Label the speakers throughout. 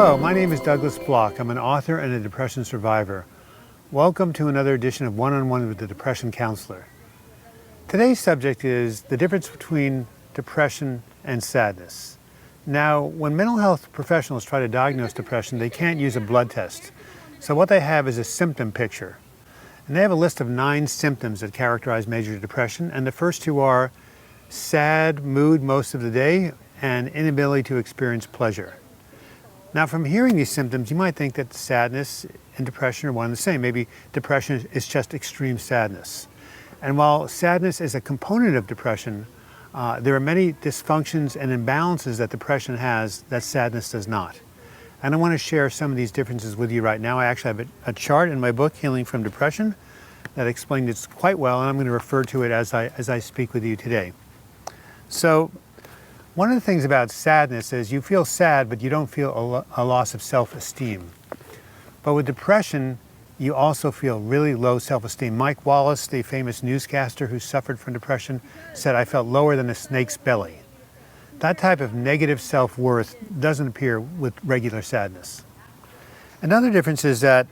Speaker 1: Hello, my name is Douglas Bloch. I'm an author and a depression survivor. Welcome to another edition of One-on-One with the Depression Counselor. Today's subject is the difference between depression and sadness. Now, when mental health professionals try to diagnose depression, they can't use a blood test. So what they have is a symptom picture. And they have a list of 9 symptoms that characterize major depression, and the first 2 are sad mood most of the day and inability to experience pleasure. Now, from hearing these symptoms, you might think that sadness and depression are one and the same. Maybe depression is just extreme sadness. And while sadness is a component of depression, there are many dysfunctions and imbalances that depression has that sadness does not. And I want to share some of these differences with you right now. I actually have a chart in my book, Healing from Depression, that explains it quite well, and I'm going to refer to it as I speak with you today. So, one of the things about sadness is you feel sad, but you don't feel a loss of self-esteem. But with depression, you also feel really low self-esteem. Mike Wallace, the famous newscaster who suffered from depression, said, "I felt lower than a snake's belly." That type of negative self-worth doesn't appear with regular sadness. Another difference is that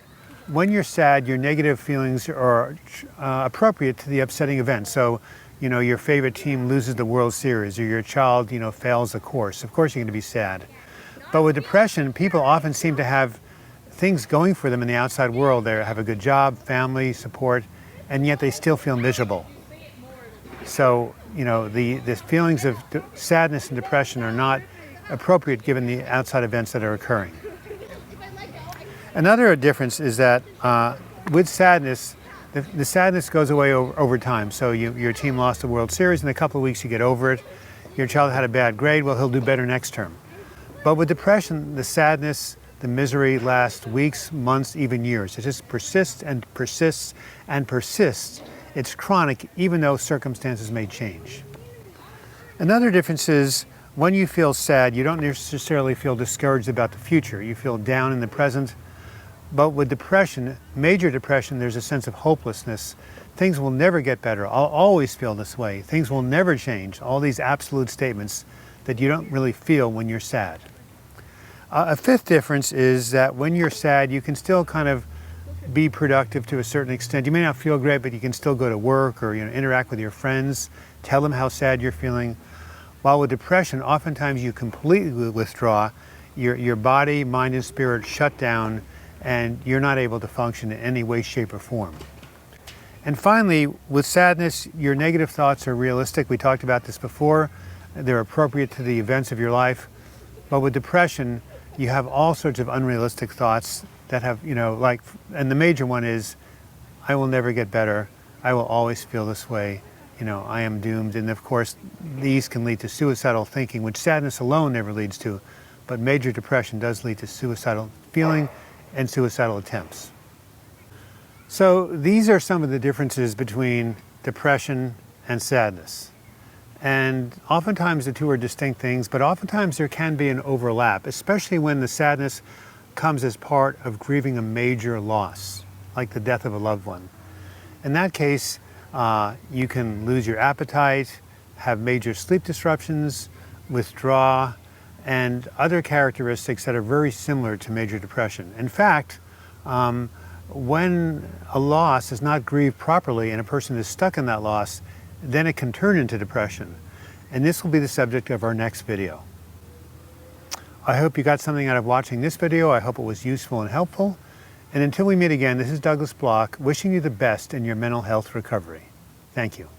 Speaker 1: when you're sad, your negative feelings are appropriate to the upsetting event. So, your favorite team loses the World Series, or your child, fails a course. Of course you're going to be sad. But with depression, people often seem to have things going for them in the outside world. They have a good job, family, support, and yet they still feel miserable. So, the feelings of sadness and depression are not appropriate given the outside events that are occurring. Another difference is that with sadness, the sadness goes away over time. So your team lost the World Series, in a couple of weeks you get over it. Your child had a bad grade, well, he'll do better next term. But with depression, the sadness, the misery lasts weeks, months, even years. It just persists and persists and persists. It's chronic, even though circumstances may change. Another difference is when you feel sad, you don't necessarily feel discouraged about the future. You feel down in the present. But with depression, major depression, there's a sense of hopelessness. Things will never get better. I'll always feel this way. Things will never change. All these absolute statements that you don't really feel when you're sad. A fifth difference is that when you're sad, you can still kind of be productive to a certain extent. You may not feel great, but you can still go to work or interact with your friends, tell them how sad you're feeling. While with depression, oftentimes you completely withdraw. Your body, mind, and spirit shut down, and you're not able to function in any way, shape, or form. And finally, with sadness, your negative thoughts are realistic. We talked about this before. They're appropriate to the events of your life. But with depression, you have all sorts of unrealistic thoughts that have, and the major one is, I will never get better. I will always feel this way. I am doomed. And of course, these can lead to suicidal thinking, which sadness alone never leads to. But major depression does lead to suicidal feeling and suicidal attempts. So these are some of the differences between depression and sadness. And oftentimes the two are distinct things, but oftentimes there can be an overlap, especially when the sadness comes as part of grieving a major loss, like the death of a loved one. In that case, you can lose your appetite, have major sleep disruptions, withdraw, and other characteristics that are very similar to major depression. In fact, when a loss is not grieved properly and a person is stuck in that loss, then it can turn into depression. And this will be the subject of our next video. I hope you got something out of watching this video. I hope it was useful and helpful. And until we meet again, this is Douglas Bloch, wishing you the best in your mental health recovery. Thank you.